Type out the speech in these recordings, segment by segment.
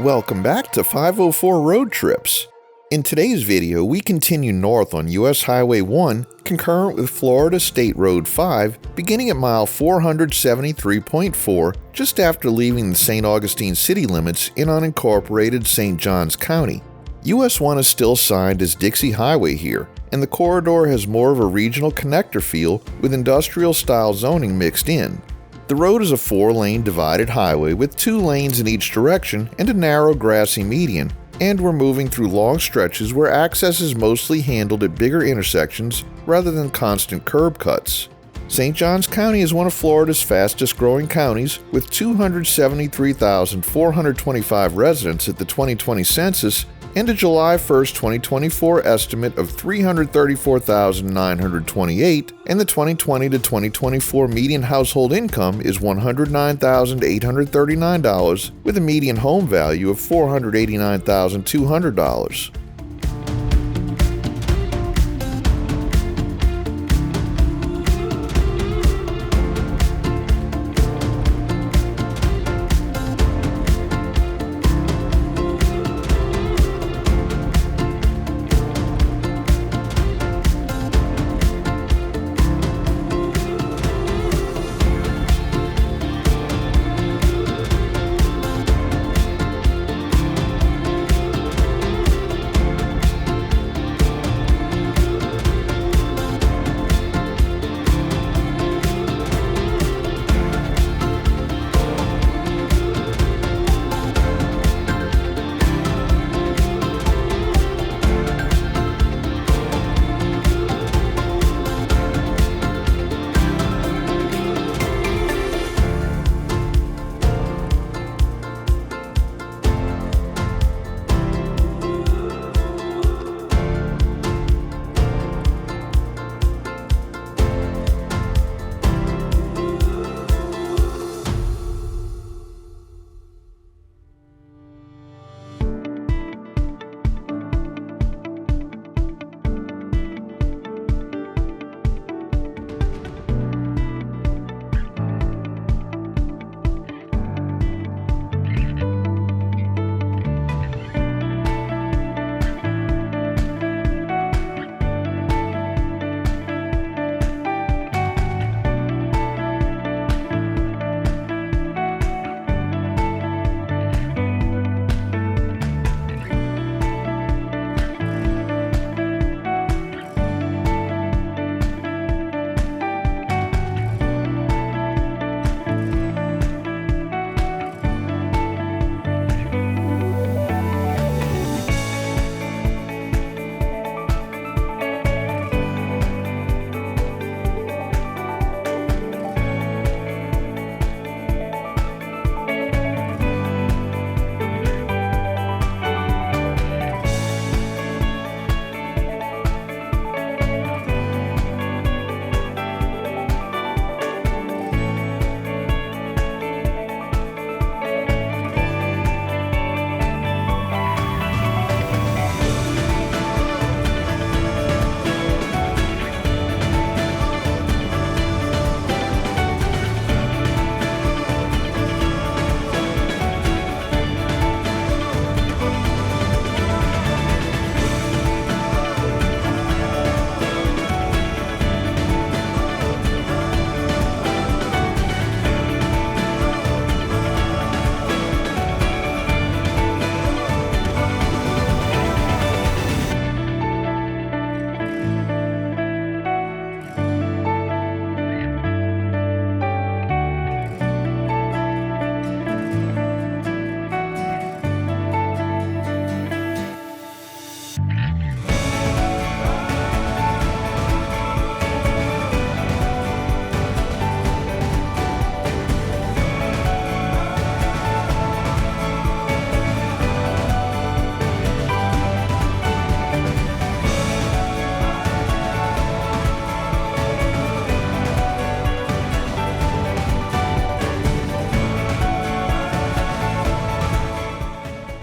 Welcome back to 504 Road Trips. In today's video, we continue north on US Highway 1, concurrent with Florida State Road 5, beginning at mile 473.4, just after leaving the St. Augustine city limits in unincorporated St. Johns County. US-1 is still signed as Dixie Highway here, and the corridor has more of a regional connector feel with industrial-style zoning mixed in. The road is a 4-lane divided highway with 2 lanes in each direction and a narrow grassy median, and we're moving through long stretches where access is mostly handled at bigger intersections rather than constant curb cuts. St. Johns County is one of Florida's fastest growing counties, with 273,425 residents at the 2020 census and a July 1, 2024 estimate of 334,928, and the 2020 to 2024 median household income is $109,839, with a median home value of $489,200.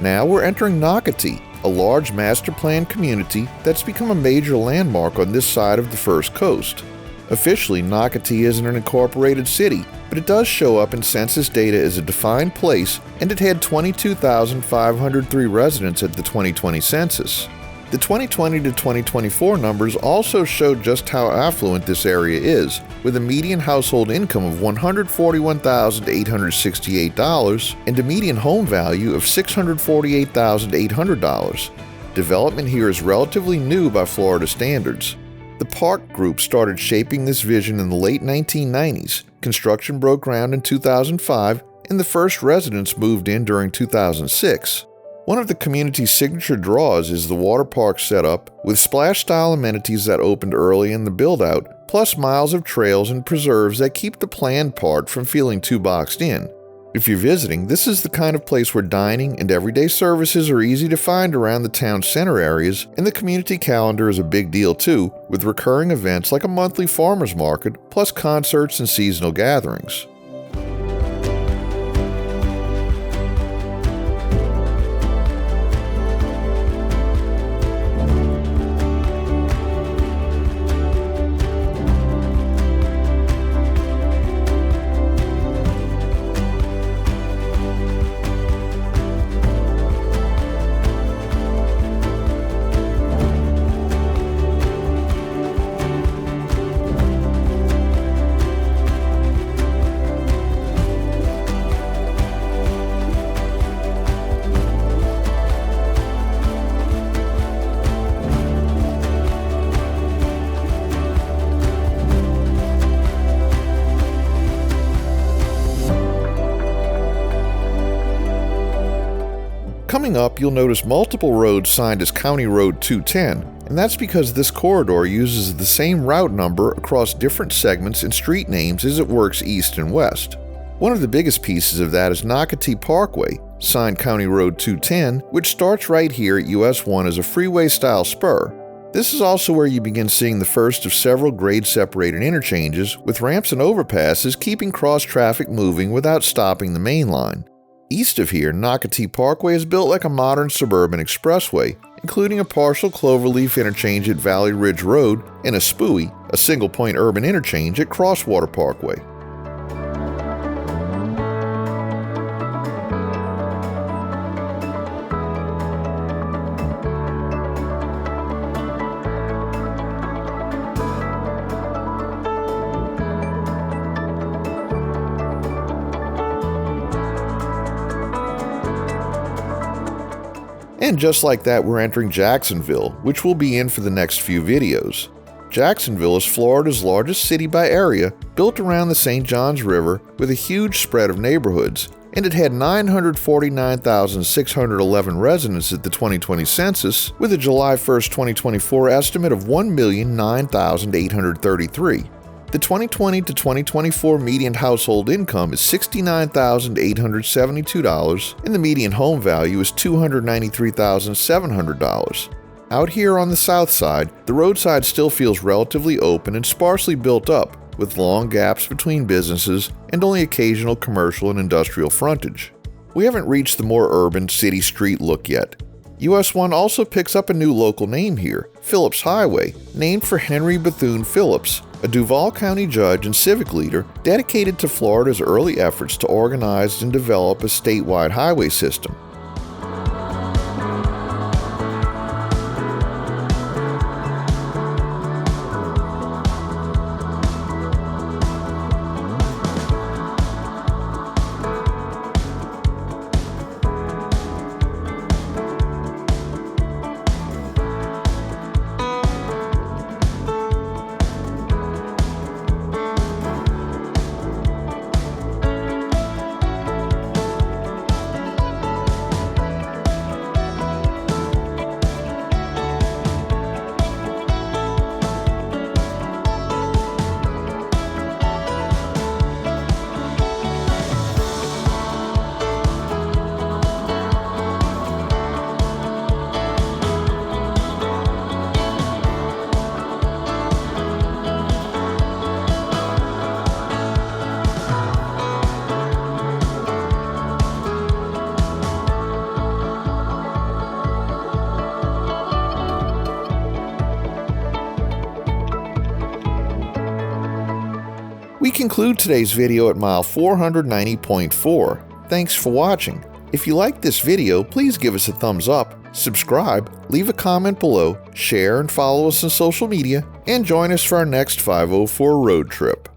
Now we're entering Nocatee, a large master plan community that's become a major landmark on this side of the First Coast. Officially, Nocatee isn't an incorporated city, but it does show up in census data as a defined place, and it had 22,503 residents at the 2020 census. The 2020 to 2024 numbers also showed just how affluent this area is, with a median household income of $141,868 and a median home value of $648,800. Development here is relatively new by Florida standards. The Park Group started shaping this vision in the late 1990s. Construction broke ground in 2005, and the first residents moved in during 2006. One of the community's signature draws is the water park setup with splash-style amenities that opened early in the build-out, plus miles of trails and preserves that keep the planned part from feeling too boxed in. If you're visiting, this is the kind of place where dining and everyday services are easy to find around the town center areas, and the community calendar is a big deal too, with recurring events like a monthly farmers market, plus concerts and seasonal gatherings. Coming up, you'll notice multiple roads signed as County Road 210, and that's because this corridor uses the same route number across different segments and street names as it works east and west. One of the biggest pieces of that is Nocatee Parkway, signed County Road 210, which starts right here at US-1 as a freeway-style spur. This is also where you begin seeing the first of several grade-separated interchanges, with ramps and overpasses keeping cross-traffic moving without stopping the main line. East of here, Nocatee Parkway is built like a modern suburban expressway, including a partial cloverleaf interchange at Valley Ridge Road and a SPUI, a single-point urban interchange at Crosswater Parkway. And just like that, we're entering Jacksonville, which we'll be in for the next few videos. Jacksonville is Florida's largest city by area, built around the St. Johns River with a huge spread of neighborhoods, and it had 949,611 residents at the 2020 census, with a July 1, 2024 estimate of 1,009,833. The 2020 to 2024 median household income is $69,872, and the median home value is $293,700. Out here on the south side, the roadside still feels relatively open and sparsely built up, with long gaps between businesses and only occasional commercial and industrial frontage. We haven't reached the more urban city street look yet. US-1 also picks up a new local name here, Phillips Highway, named for Henry Bethune Phillips, a Duval County judge and civic leader dedicated to Florida's early efforts to organize and develop a statewide highway system. conclude today's video at mile 490.4. Thanks for watching. If you liked this video, please give us a thumbs up, subscribe, leave a comment below, share and follow us on social media, and join us for our next 504 road trip.